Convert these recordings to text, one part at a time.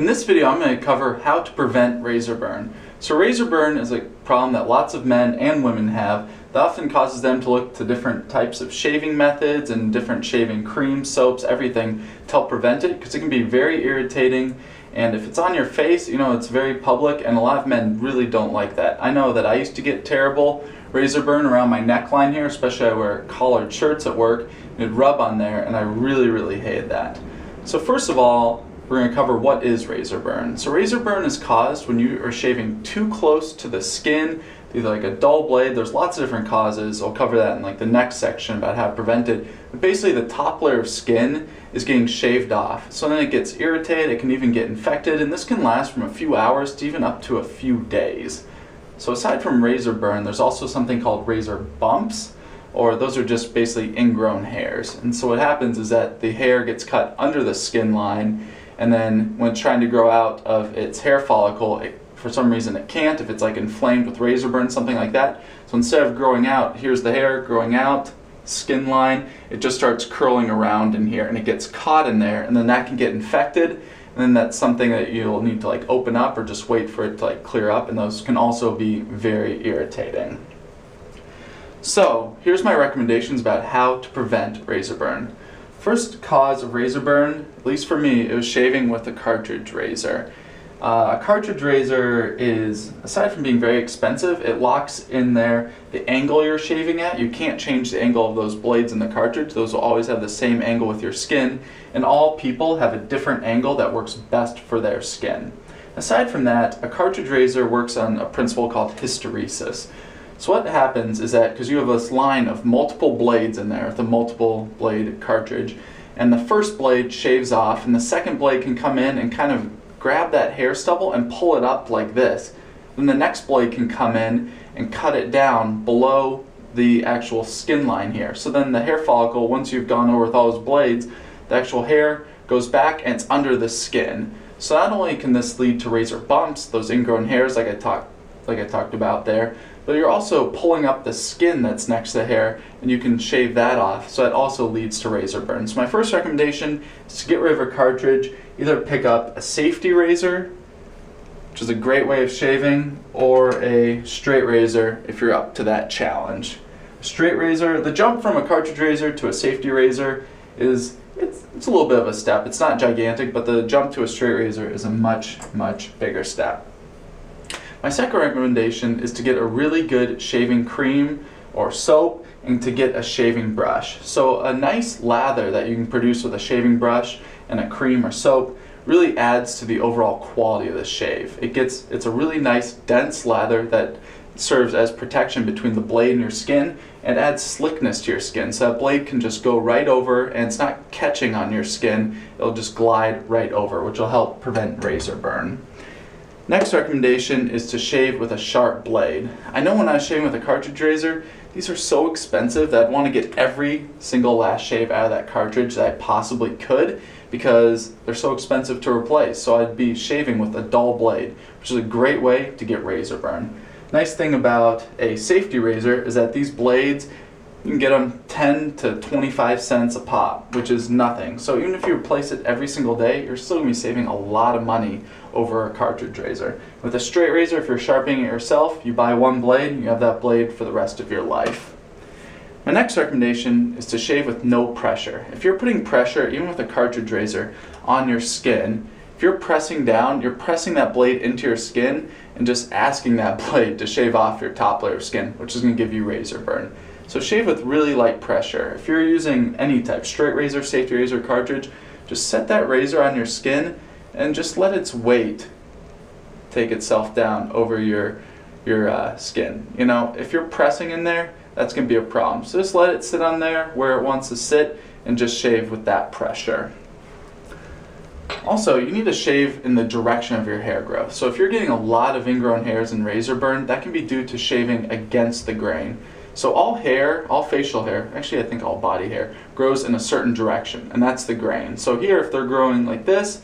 In this video, I'm going to cover how to prevent razor burn. So razor burn is a problem that lots of men and women have that often causes them to look to different types of shaving methods and different shaving creams, soaps, everything to help prevent it, because it can be very irritating, and if it's on your face, it's very public, and a lot of men really don't like that. I know that I used to get terrible razor burn around my neckline here, especially I wear collared shirts at work, and it'd rub on there, and I really hated that. So first of all, we're going to cover what is razor burn. So razor burn is caused when you are shaving too close to the skin, either like a dull blade. There's lots of different causes. I'll cover that in the next section about how to prevent it. But basically the top layer of skin is getting shaved off. So then it gets irritated, it can even get infected, and this can last from a few hours to even up to a few days. So aside from razor burn, there's also something called razor bumps, or those are just basically ingrown hairs. And so what happens is that the hair gets cut under the skin line, and then when it's trying to grow out of its hair follicle, for some reason it can't, if it's inflamed with razor burn, something like that. So instead of growing out, here's the hair growing out, skin line, it just starts curling around in here, and it gets caught in there, and then that can get infected, and then that's something that you'll need to open up or just wait for it to clear up, and those can also be very irritating. So here's my recommendations about how to prevent razor burn. First cause of razor burn, at least for me, it was shaving with a cartridge razor. A cartridge razor is, aside from being very expensive, it locks in there the angle you're shaving at. You can't change the angle of those blades in the cartridge. Those will always have the same angle with your skin, and all people have a different angle that works best for their skin. Aside from that, a cartridge razor works on a principle called hysteresis. So what happens is that, because you have this line of multiple blades in there, the multiple blade cartridge, and the first blade shaves off, and the second blade can come in and kind of grab that hair stubble and pull it up like this. Then the next blade can come in and cut it down below the actual skin line here. So then the hair follicle, once you've gone over with all those blades, the actual hair goes back and it's under the skin. So not only can this lead to razor bumps, those ingrown hairs like I talked about there, but you're also pulling up the skin that's next to the hair, and you can shave that off, so that also leads to razor burn. So my first recommendation is to get rid of a cartridge. Either pick up a safety razor, which is a great way of shaving, or a straight razor if you're up to that challenge. Straight razor, the jump from a cartridge razor to a safety razor it's a little bit of a step. It's not gigantic, but the jump to a straight razor is a much bigger step. My second recommendation is to get a really good shaving cream or soap, and to get a shaving brush. So a nice lather that you can produce with a shaving brush and a cream or soap really adds to the overall quality of the shave. It's a really nice dense lather that serves as protection between the blade and your skin, and adds slickness to your skin, so that blade can just go right over and it's not catching on your skin, it'll just glide right over, which will help prevent razor burn. Next recommendation is to shave with a sharp blade. I know when I was shaving with a cartridge razor, these are so expensive that I'd want to get every single last shave out of that cartridge that I possibly could, because they're so expensive to replace. So I'd be shaving with a dull blade, which is a great way to get razor burn. Nice thing about a safety razor is that these blades, you can get them 10 to 25 cents a pop, which is nothing. So even if you replace it every single day, you're still going to be saving a lot of money over a cartridge razor. With a straight razor, if you're sharpening it yourself, you buy one blade and you have that blade for the rest of your life. My next recommendation is to shave with no pressure. If you're putting pressure, even with a cartridge razor, on your skin, if you're pressing down, you're pressing that blade into your skin and just asking that blade to shave off your top layer of skin, which is going to give you razor burn. So shave with really light pressure. If you're using any type, straight razor, safety razor, cartridge, just set that razor on your skin and just let its weight take itself down over your skin. If you're pressing in there, that's going to be a problem. So just let it sit on there where it wants to sit and just shave with that pressure. Also, you need to shave in the direction of your hair growth. So if you're getting a lot of ingrown hairs and razor burn, that can be due to shaving against the grain. So all hair, all facial hair, actually I think all body hair, grows in a certain direction, and that's the grain. So here, if they're growing like this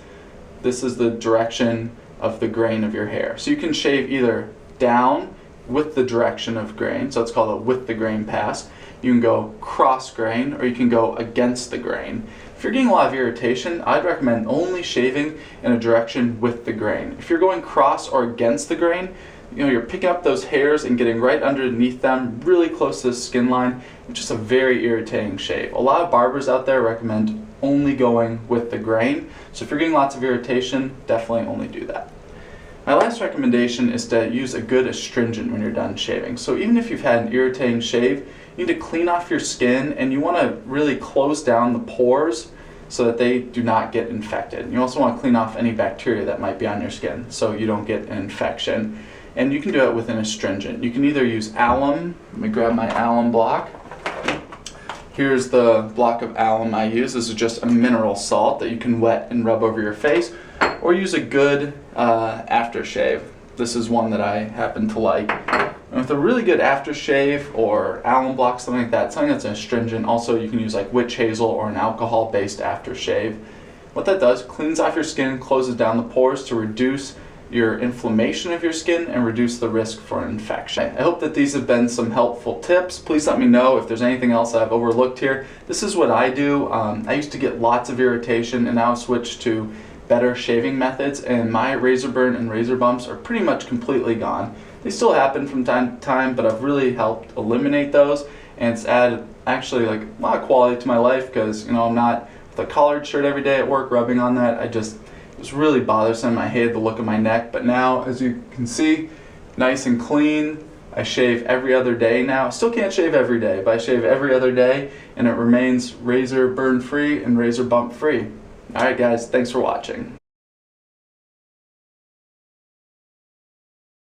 is the direction of the grain of your hair. So you can shave either down with the direction of grain, so it's called a with the grain pass. You can go cross grain, or you can go against the grain. If you're getting a lot of irritation, I'd recommend only shaving in a direction with the grain. If you're going cross or against the grain, you're picking up those hairs and getting right underneath them, really close to the skin line. It's just a very irritating shave. A lot of barbers out there recommend only going with the grain. So if you're getting lots of irritation, definitely only do that. My last recommendation is to use a good astringent when you're done shaving. So even if you've had an irritating shave, you need to clean off your skin, and you want to really close down the pores so that they do not get infected. You also want to clean off any bacteria that might be on your skin so you don't get an infection. And you can do it with an astringent. You can either use alum. Let me grab my alum block. Here's the block of alum I use. This is just a mineral salt that you can wet and rub over your face, or use a good aftershave. This is one that I happen to like. And with a really good aftershave or alum block, something like that, something that's an astringent, also you can use like witch hazel or an alcohol-based aftershave. What that does, cleans off your skin, closes down the pores to reduce your inflammation of your skin and reduce the risk for an infection. I hope that these have been some helpful tips. Please let me know if there's anything else I've overlooked here. This is what I do. I used to get lots of irritation, and now I've switched to better shaving methods, and my razor burn and razor bumps are pretty much completely gone. They still happen from time to time, but I've really helped eliminate those, and it's added actually like a lot of quality to my life, because I'm not with a collared shirt every day at work rubbing on that. It was really bothersome. I hated the look of my neck, but now, as you can see, nice and clean. I shave every other day now. I still can't shave every day, but I shave every other day, and it remains razor burn free and razor bump free. Alright guys, thanks for watching.